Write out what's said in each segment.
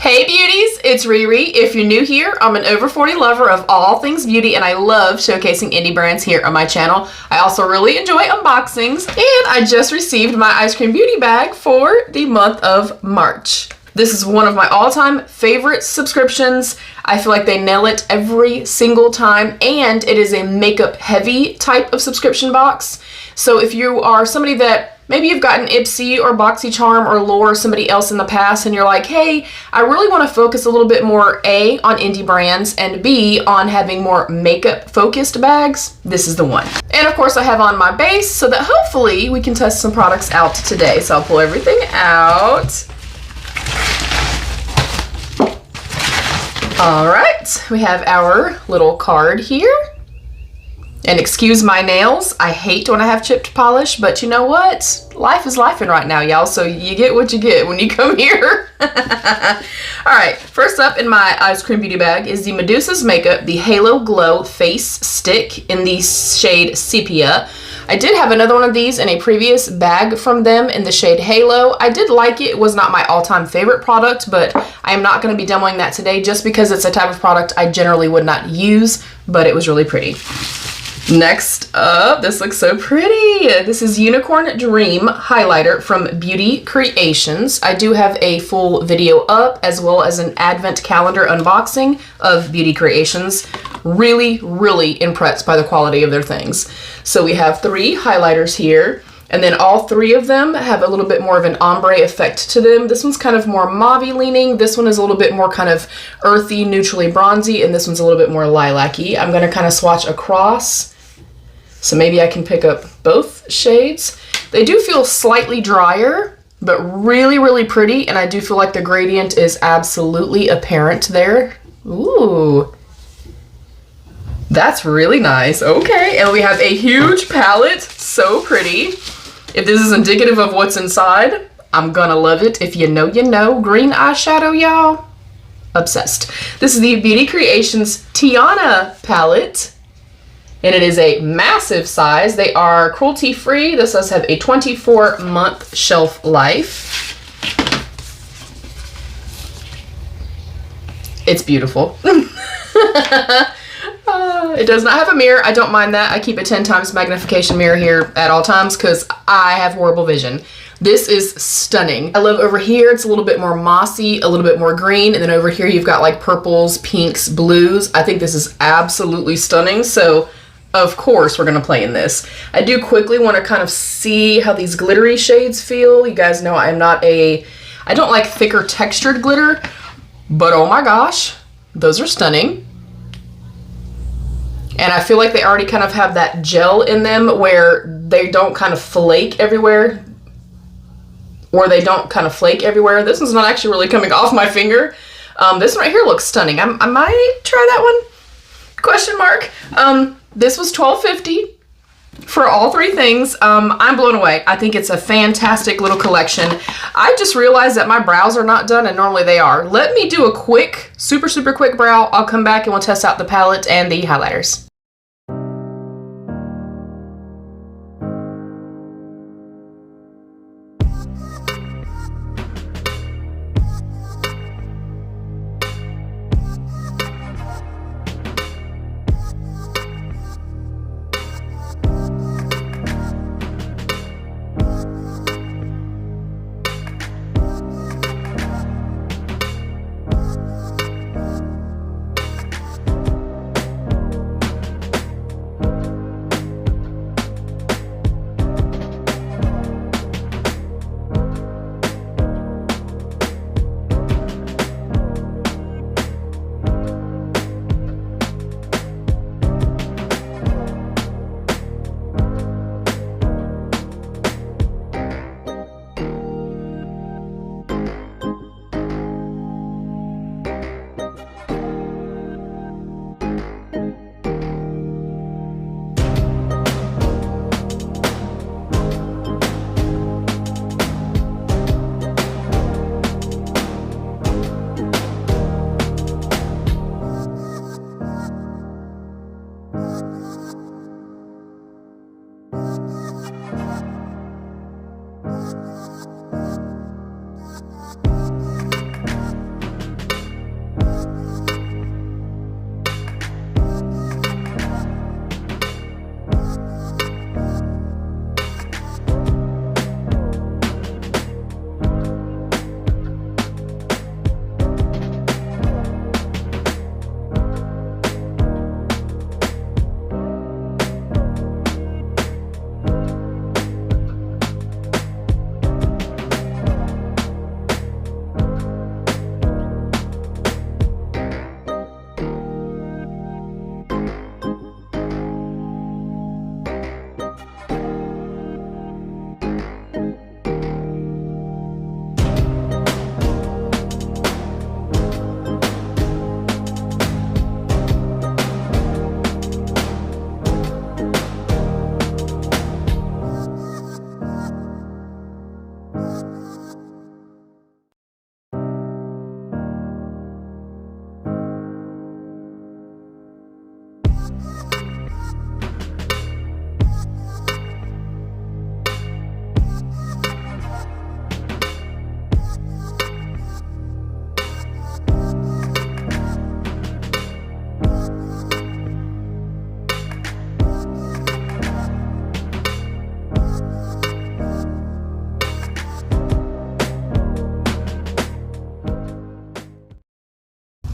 Hey beauties, it's Riri. If you're new here, I'm an over 40 lover of all things beauty and I love showcasing indie brands here on my channel. I also really enjoy unboxings and I just received my ice cream beauty bag for the month of March. This is one of my all-time favorite subscriptions. I feel like they nail it every single time, and it is a makeup heavy type of subscription box. So if you are somebody that maybe you've gotten IPSY or BoxyCharm or Lure or somebody else in the past and you're like, hey, I really want to focus a little bit more A, on indie brands, and B, on having more makeup focused bags, this is the one. And of course I have on my base so that hopefully we can test some products out today. So I'll pull everything out. All right, we have our little card here. And excuse my nails, I hate when I have chipped polish, but you know what? Life is lifing right now, y'all, so you get what you get when you come here. All right, first up in my ice cream beauty bag is the Medusa's Makeup, the Halo Glow Face Stick in the shade Sepia. I did have another one of these in a previous bag from them in the shade Halo. I did like it. It was not my all-time favorite product, but I am not going to be demoing that today just because it's a type of product I generally would not use, but it was really pretty. Next up, this looks so pretty. This is Unicorn Dream Highlighter from Beauty Creations. I do have a full video up as well as an advent calendar unboxing of Beauty Creations. Really, really impressed by the quality of their things. So we have 3 highlighters here, and then all 3 of them have a little bit more of an ombre effect to them. This one's kind of more mauve-y leaning. This one is a little bit more kind of earthy, neutrally bronzy, and this one's a little bit more lilac-y. I'm gonna kind of swatch across. So maybe I can pick up both shades. They do feel slightly drier, but really, really pretty. And I do feel like the gradient is absolutely apparent there. Ooh, that's really nice. Okay, and we have a huge palette. So pretty. If this is indicative of what's inside, I'm gonna love it. If you know, you know. Green eyeshadow, y'all. Obsessed. This is the Beauty Creations Tiana palette. And it is a massive size. They are cruelty-free. This does have a 24-month shelf life. It's beautiful. It does not have a mirror. I don't mind that. I keep a 10 times magnification mirror here at all times because I have horrible vision. This is stunning. I love over here, it's a little bit more mossy, a little bit more green, and then over here you've got like purples, pinks, blues. I think this is absolutely stunning. So of course we're gonna play in this. I do quickly want to kind of see how these glittery shades feel. You guys know I don't like thicker textured glitter, but oh my gosh, those are stunning. And I feel like they already kind of have that gel in them where they don't kind of flake everywhere. Or they don't kind of flake everywhere. This one's not actually really coming off my finger. This one right here looks stunning. I might try that one. Question mark. This was $12.50 for all 3 things. I'm blown away. I think it's a fantastic little collection. I just realized that my brows are not done and normally they are. Let me do a quick, super, super quick brow. I'll come back and we'll test out the palette and the highlighters.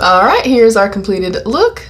All right, here's our completed look.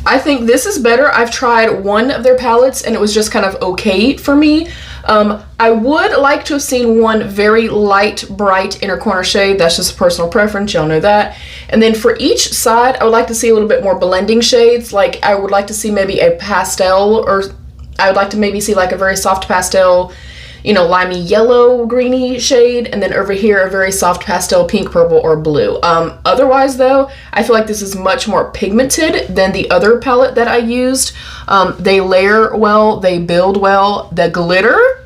I think this is better. I've tried one of their palettes and it was just kind of okay for me. I would like to have seen one very light, bright inner corner shade. That's just a personal preference, y'all know that. And then for each side, I would like to see a little bit more blending shades. Like I would like to see maybe a pastel, or I would like to maybe see like a very soft pastel, you know, limey yellow greeny shade, and then over here a very soft pastel pink, purple, or blue. Otherwise though, I feel like this is much more pigmented than the other palette that I used. They layer well, they build well. The glitter,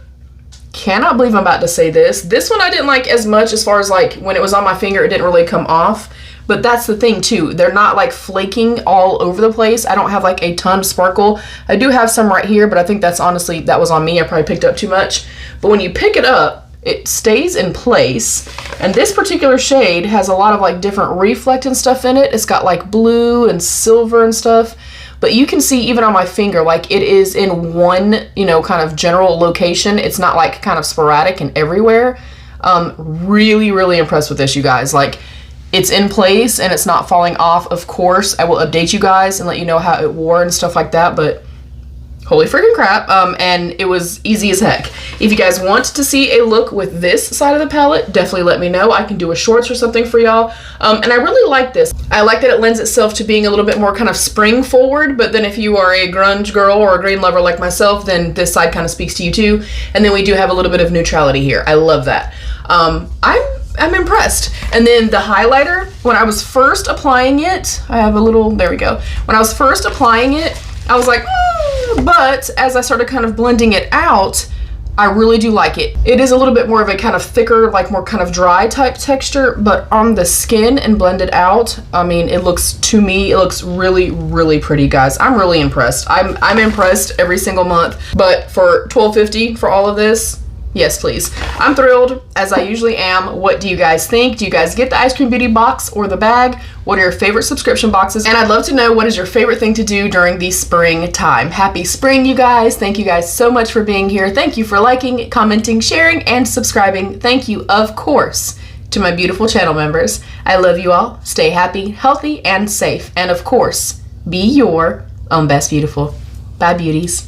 cannot believe I'm about to say this. This one I didn't like as much, as far as like when it was on my finger, it didn't really come off. But that's the thing too, they're not like flaking all over the place. I don't have like a ton of sparkle. I do have some right here, but I think that's honestly, that was on me. I probably picked up too much. But when you pick it up, it stays in place. And this particular shade has a lot of like different reflecting stuff in it. It's got like blue and silver and stuff. But you can see even on my finger, like it is in one, you know, kind of general location. It's not like kind of sporadic and everywhere. Really, really impressed with this, you guys. Like, it's in place and it's not falling off. Of course, I will update you guys and let you know how it wore and stuff like that, but holy freaking crap. And it was easy as heck. If you guys want to see a look with this side of the palette, definitely let me know. I can do a shorts or something for y'all. And I really like this. I like that it lends itself to being a little bit more kind of spring forward, but then if you are a grunge girl or a green lover like myself, then this side kind of speaks to you too. And then we do have a little bit of neutrality here. I love that. I'm impressed. And then the highlighter, when I was first applying it, I have a little, there we go. When I was first applying it, I was like, but as I started kind of blending it out, I really do like it. It is a little bit more of a kind of thicker, like more kind of dry type texture, but on the skin and blended out, I mean, it looks, to me, it looks really, really pretty, guys. I'm really impressed. I'm impressed every single month, but for $12.50 for all of this, yes, please. I'm thrilled, as I usually am. What do you guys think? Do you guys get the Ice Cream Beauty box or the bag? What are your favorite subscription boxes? And I'd love to know, what is your favorite thing to do during the spring time? Happy spring, you guys. Thank you guys so much for being here. Thank you for liking, commenting, sharing, and subscribing. Thank you, of course, to my beautiful channel members. I love you all. Stay happy, healthy, and safe. And of course, be your own best beautiful. Bye, beauties.